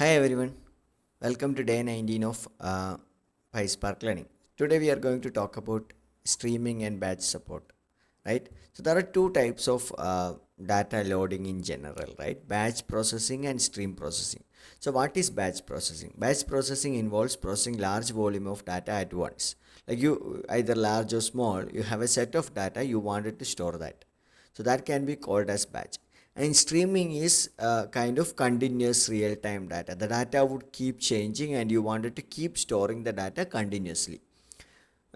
Hi everyone, welcome to day 19 of PySpark Learning. Today we are going to talk about streaming and batch support, right? So there are two types of data loading in general, right? Batch processing and stream processing. So what is batch processing? Batch processing involves processing large volume of data at once. Like you, either large or small, you have a set of data you wanted to store that. So that can be called as batch. And streaming is kind of continuous real-time data. The data would keep changing and you wanted to keep storing the data continuously.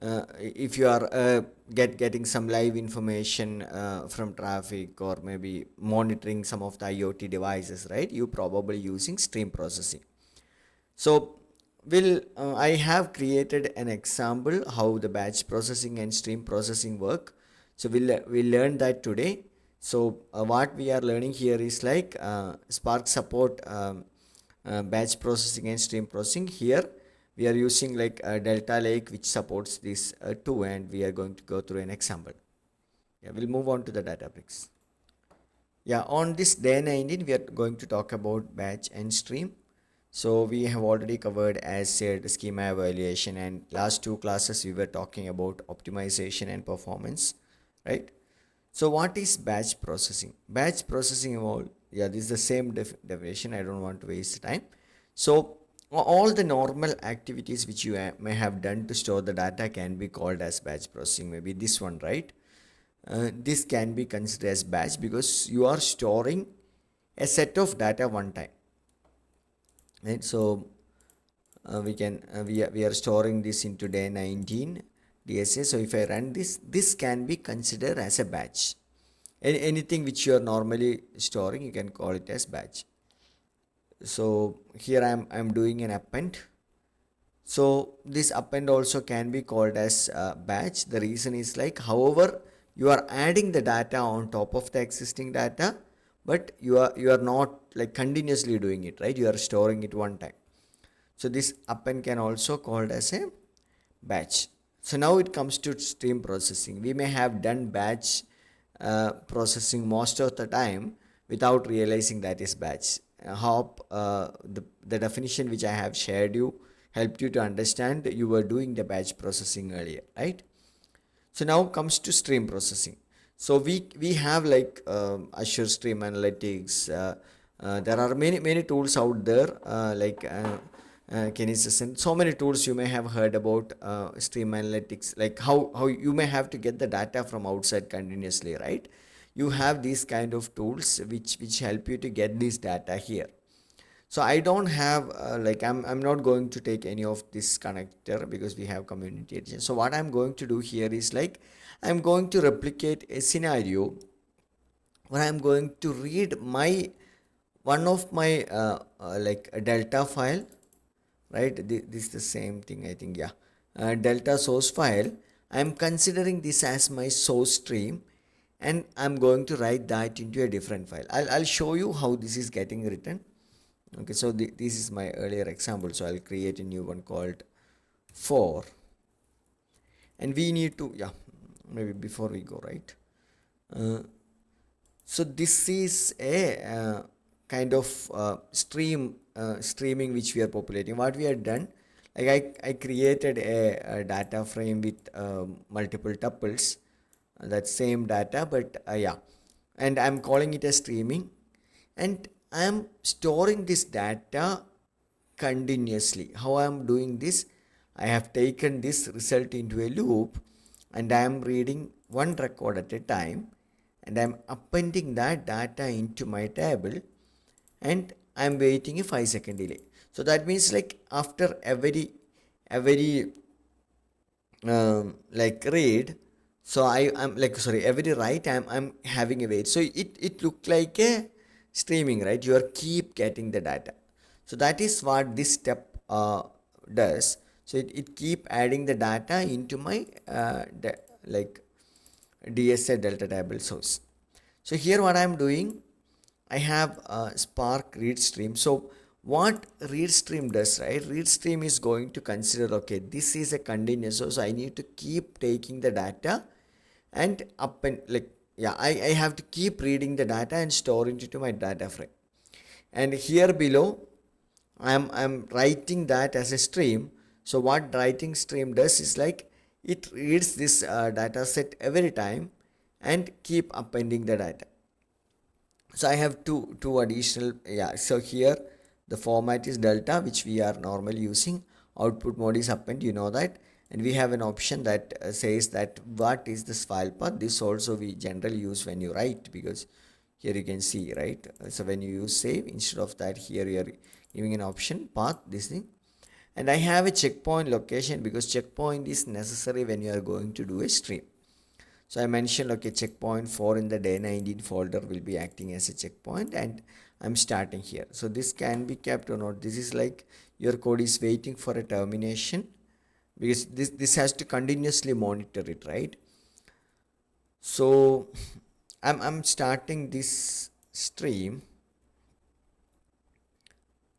If you are getting some live information from traffic or maybe monitoring some of the IoT devices, right? You probably using stream processing. So I have created an example how the batch processing and stream processing work. So we'll learn that today. So what we are learning here is like Spark support batch processing and stream processing. Here we are using like Delta Lake, which supports this too, and we are going to go through an example. Yeah, we'll move on to the Databricks. Yeah, on this day 19, we are going to talk about batch and stream. So we have already covered as said schema evaluation, and last two classes we were talking about optimization and performance, right? So what is batch processing? Batch processing yeah, this is the same definition. I don't want to waste time. So all the normal activities which you may have done to store the data can be called as batch processing. Maybe this one, right? This can be considered as batch because you are storing a set of data one time, right? So we are storing this into day 19 DSA. So if I run this can be considered as a batch. Anything which you are normally storing, you can call it as batch. So here I'm doing an append. So this append also can be called as batch. The reason is like, however, you are adding the data on top of the existing data, but you are not like continuously doing it, right? You are storing it one time. So this append can also called as a batch. So now it comes to stream processing. We may have done batch processing most of the time without realizing that is batch. Hope the definition which I have shared you helped you to understand that you were doing the batch processing earlier, right? So now comes to stream processing. So we have like Azure Stream Analytics. There are many tools out there Kinesis and so many tools you may have heard about Stream Analytics. Like how you may have to get the data from outside continuously, right? You have these kind of tools which help you to get this data here. So I don't have I'm not going to take any of this connector because we have community edition. So what I'm going to do here is like I'm going to replicate a scenario where I'm going to read my one of my like a delta file, right? This is the same thing, I think. Yeah, delta source file. I'm considering this as my source stream, and I'm going to write that into a different file. I'll show you how this is getting written. Okay, so this is my earlier example. So I'll create a new one called 4, and we need to, yeah, maybe before we go, right? So this is a kind of streaming which we are populating. What we have done, like I created a data frame with multiple tuples, that same data, but yeah, and I'm calling it a streaming, and I'm storing this data continuously. How I'm doing this? I have taken this result into a loop, and I am reading one record at a time, and I'm appending that data into my table, and I'm waiting a 5-second delay. So that means like after every like read, so I'm like, sorry, every write I'm having a wait. So it looked like a streaming, right? You are keep getting the data. So that is what this step does. So it keep adding the data into my like DSA delta table source. So here what I'm doing, I have a Spark read stream. So what read stream does, right? Read stream is going to consider, okay, this is a continuous, so I need to keep taking the data and up and like, yeah, I have to keep reading the data and storing it to my data frame. And here below, I'm writing that as a stream. So what writing stream does is like it reads this data set every time and keep appending the data. So I have two additional, yeah, so here the format is delta, which we are normally using. Output mode is append, you know that. And we have an option that says that what is this file path. This also we generally use when you write, because here you can see, right? So when you use save, instead of that, here you are giving an option path, this thing. And I have a checkpoint location, because checkpoint is necessary when you are going to do a stream. So I mentioned, okay, checkpoint 4 in the day 19 folder will be acting as a checkpoint, and I'm starting here. So this can be kept or not. This is like your code is waiting for a termination, because this has to continuously monitor it, right? So I'm starting this stream.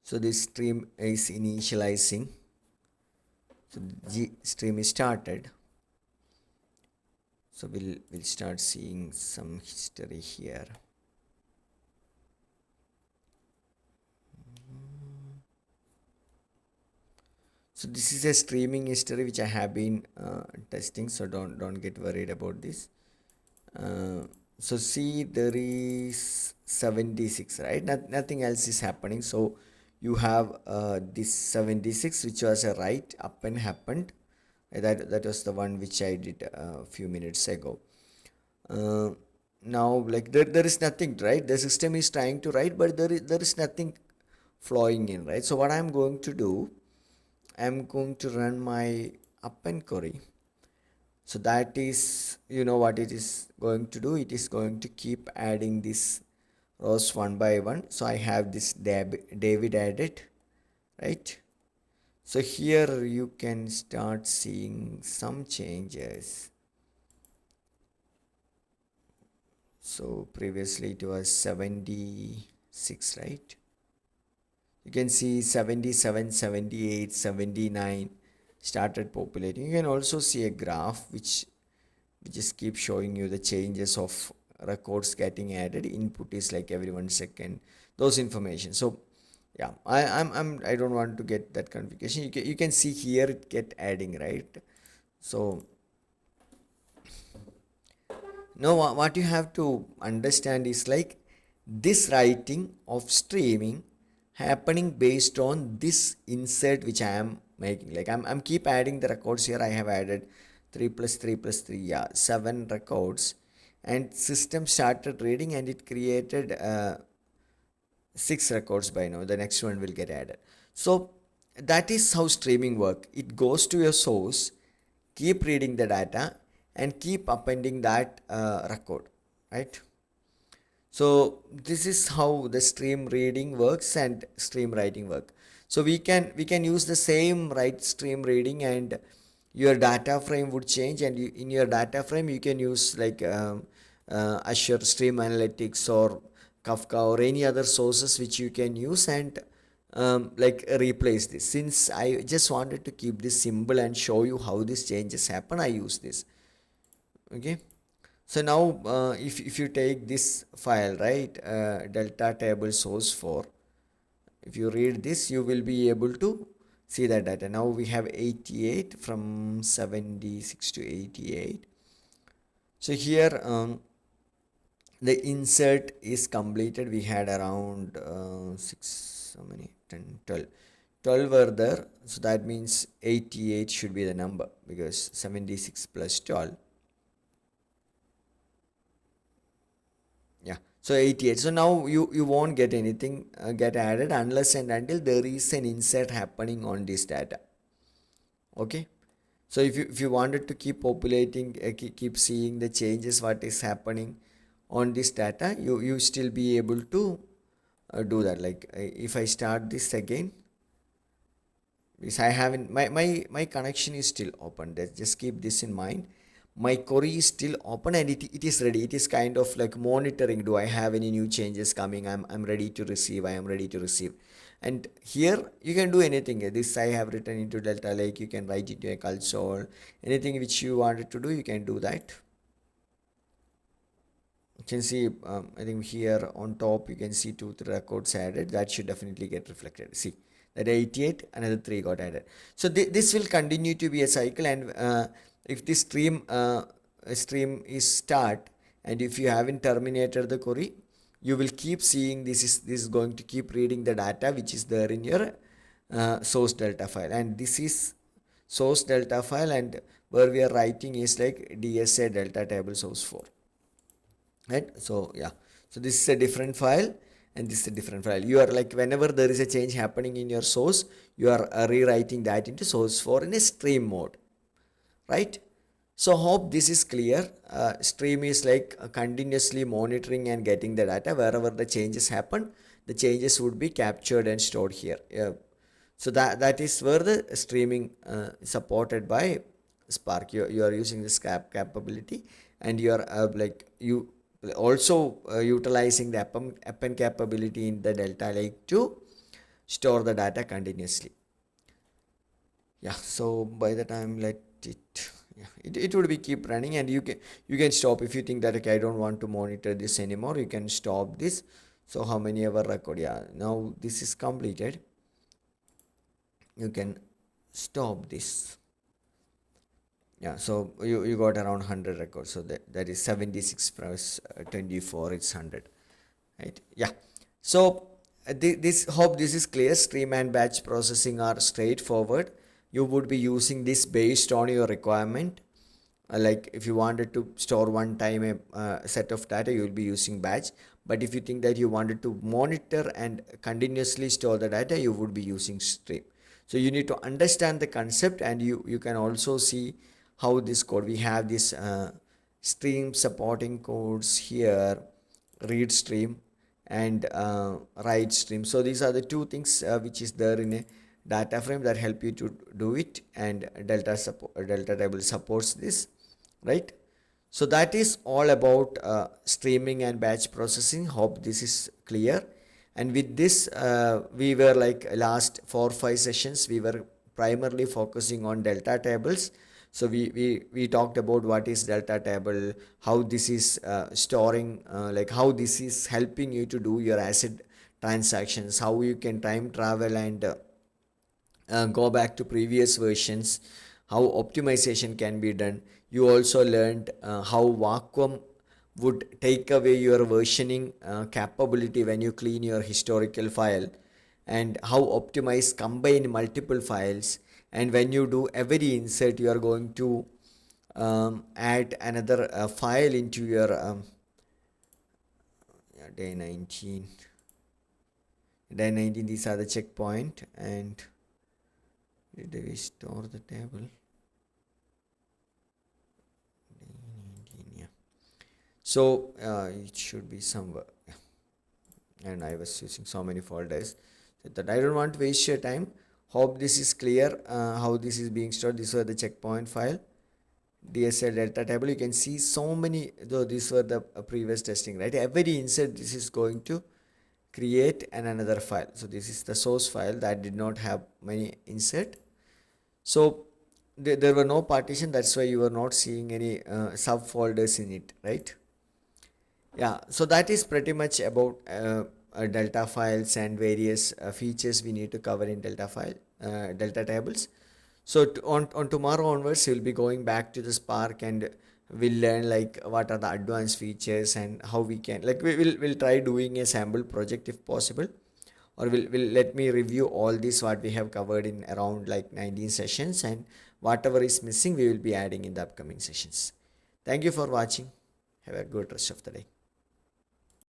So this stream is initializing. So the stream is started. So we'll start seeing some history here. So this is a streaming history which I have been testing, so don't get worried about this. So see, there is 76, right? Nothing else is happening. So you have this 76, which was a write append happened. That was the one which I did a few minutes ago. Now, like there is nothing, right? The system is trying to write, but there is nothing flowing in, right? So what I'm going to do, I'm going to run my append query. So that is, you know what it is going to do. It is going to keep adding this rows one by one. So I have this David added, right? So here you can start seeing some changes. So previously it was 76, right? You can see 77, 78, 79 started populating. You can also see a graph which just keeps showing you the changes of records getting added. Input is like every 1 second, those information. So yeah, I don't want to get that configuration. You can see here it get adding, right? So now what you have to understand is like this writing of streaming happening based on this insert which I am making. Like I'm keep adding the records here. I have added 3 plus 3 plus 3, yeah, 7 records, and system started reading and it created 6 records by now. The next one will get added. So that is how streaming work. It goes to your source, keep reading the data, and keep appending that record, right? So this is how the stream reading works and stream writing work. So we can use the same write stream reading, and your data frame would change, and in your data frame you can use like Azure Stream Analytics or Kafka or any other sources which you can use, and like replace this. Since I just wanted to keep this simple and show you how these changes happen, I use this. Okay. So now if you take this file, right, delta table source 4, if you read this, you will be able to see that data. Now we have 88 from 76 to 88. So here the insert is completed. We had around 6, how many, 10, 12. 12 were there, so that means 88 should be the number, because 76 plus 12. Yeah, so 88. So now you won't get anything get added unless and until there is an insert happening on this data. Okay. So if you wanted to keep populating, keep seeing the changes, what is happening on this data, you still be able to do that. Like if I start this again, because I haven't, my connection is still open. Just keep this in mind. My query is still open, and it is ready. It is kind of like monitoring. Do I have any new changes coming? I'm ready to receive. I am ready to receive. And here you can do anything. This I have written into Delta Lake. You can write it to a console. Anything which you wanted to do, you can do that. You can see, I think here on top you can see 2 3 records added. That should definitely get reflected. See, that 88, another 3 got added. So this will continue to be a cycle, and if the stream is start, and if you haven't terminated the query, you will keep seeing this is going to keep reading the data which is there in your source delta file, and this is source delta file, and where we are writing is like DSA delta table source 4, right? So yeah, so this is a different file and this is a different file. You are like, whenever there is a change happening in your source, you are rewriting that into source 4 in a stream mode, right? So hope this is clear. Stream is like continuously monitoring and getting the data. Wherever the changes happen, the changes would be captured and stored here. So that is where the streaming is supported by Spark. You are using this capability, and you are like you also utilizing the append capability in the Delta Lake to store the data continuously. Yeah, so by the time let it, yeah, it would be keep running, and you can stop if you think that, okay, I don't want to monitor this anymore, you can stop this. So how many ever record, yeah, now this is completed, you can stop this. Yeah, so you got around 100 records, so that is 76 plus 24, it's 100, right? Yeah, so this hope this is clear. Stream and batch processing are straightforward. You would be using this based on your requirement. Like if you wanted to store one time a set of data, you will be using batch, but if you think that you wanted to monitor and continuously store the data, you would be using stream. So you need to understand the concept, and you can also see how this code, we have this stream supporting codes here, read stream and write stream. So these are the two things which is there in a data frame that help you to do it, and delta table supports this, right? So that is all about streaming and batch processing. Hope this is clear. And with this we were like last 4-5 sessions we were primarily focusing on delta tables. So we talked about what is delta table, how this is storing, like how this is helping you to do your asset transactions, how you can time travel and go back to previous versions, how optimization can be done. You also learned how vacuum would take away your versioning capability when you clean your historical file, and how optimize combine multiple files, and when you do every insert you are going to add another file into your yeah, day 19, these are the checkpoint. And did we store the table? Yeah. So it should be somewhere. Yeah. And I was using so many folders that I don't want to waste your time. Hope this is clear how this is being stored. These were the checkpoint file, DSL delta table. You can see so many, though these were the previous testing, right? Every insert this is going to create another file. So this is the source file that did not have many insert. So there were no partition, that's why you were not seeing any subfolders in it, right? Yeah, so that is pretty much about delta files and various features we need to cover in delta tables. So on tomorrow onwards we'll be going back to the Spark, and we'll learn like what are the advanced features and how we can, like we'll try doing a sample project if possible, or will let me review all this what we have covered in around like 19 sessions, and whatever is missing we will be adding in the upcoming sessions. Thank you for watching. Have a good rest of the day.